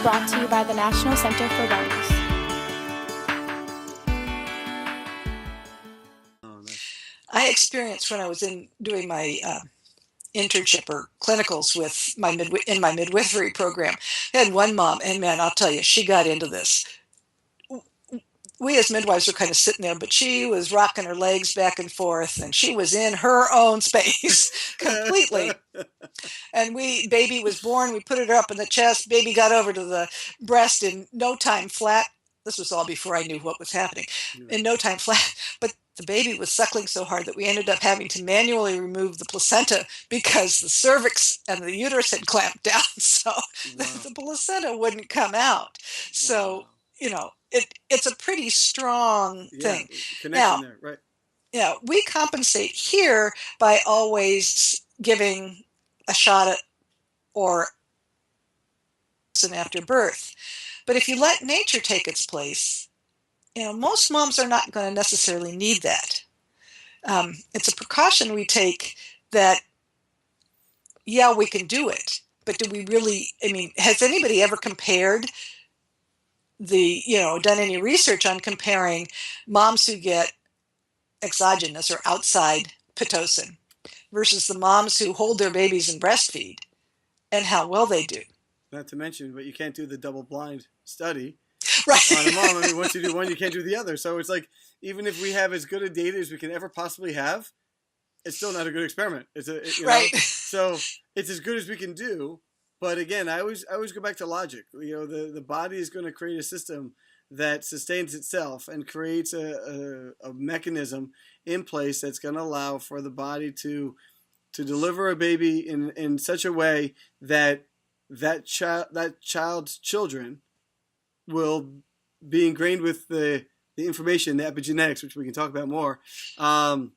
brought to you by the National Center for Wellness. I experienced when I was doing my internship or clinicals with in my midwifery program. I had one mom, and man, I'll tell you, she got into this. We as midwives were kind of sitting there, but she was rocking her legs back and forth, and she was in her own space completely. And baby was born, we put her up in the chest, baby got over to the breast in no time flat. This was all before I knew what was happening. In no time flat, but the baby was suckling so hard that we ended up having to manually remove the placenta because the cervix and the uterus had clamped down, so the placenta wouldn't come out. So, it's a pretty strong thing. Connection Now, there, right? yeah, we compensate here by always giving a shot at or after birth. But if you let nature take its place, most moms are not going to necessarily need that. It's a precaution we take that, yeah, we can do it, but do we really? I mean, has anybody ever compared done any research on comparing moms who get exogenous or outside Pitocin versus the moms who hold their babies and breastfeed and how well they do? Not to mention, but you can't do the double-blind study Right. on a mom. I mean, once you do one, you can't do the other. So it's like, even if we have as good a data as we can ever possibly have, it's still not a good experiment. Right. So it's as good as we can do. But again, I always go back to logic. The body is going to create a system that sustains itself and creates a mechanism in place that's going to allow for the body to deliver a baby in such a way that child's children will be ingrained with the information, the epigenetics, which we can talk about more, on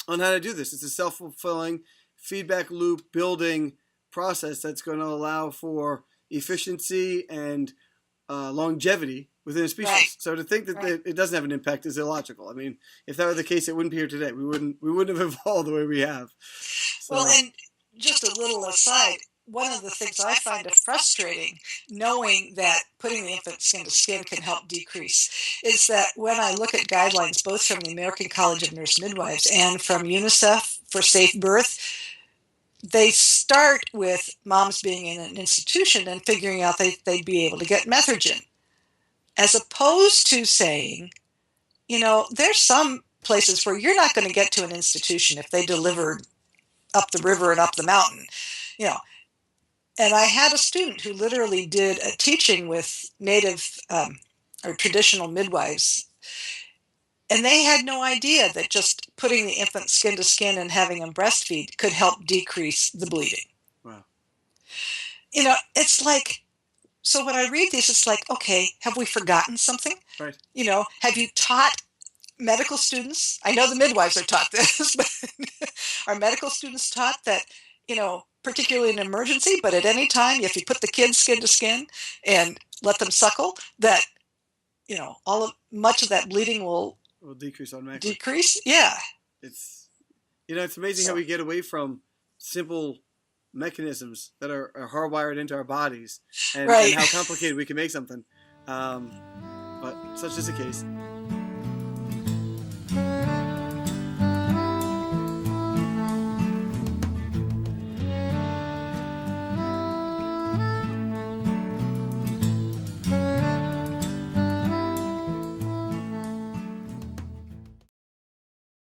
how to do this. It's a self-fulfilling feedback loop building process that's going to allow for efficiency and longevity within a species. Right. So to think that it doesn't have an impact is illogical. I mean, if that were the case, it wouldn't be here today. We wouldn't have evolved the way we have. So. Well, and just a little aside, one of the things I find frustrating, knowing that putting the infant skin to skin can help decrease, is that when I look at guidelines, both from the American College of Nurse Midwives and from UNICEF for safe birth, they start with moms being in an institution and figuring out they'd be able to get Methergin, as opposed to saying, there's some places where you're not going to get to an institution if they deliver up the river and up the mountain, And I had a student who literally did a teaching with native or traditional midwives, and they had no idea that just putting the infant skin to skin and having them breastfeed could help decrease the bleeding. Wow. It's like, so when I read these, it's like, okay, have we forgotten something? Right. Have you taught medical students? I know the midwives are taught this, but are medical students taught that, particularly in an emergency, but at any time, if you put the kids skin to skin and let them suckle, that, much of that bleeding will decrease automatically. Decrease? Yeah. It's amazing how we get away from simple mechanisms that are hardwired into our bodies and how complicated we can make something. But such is the case.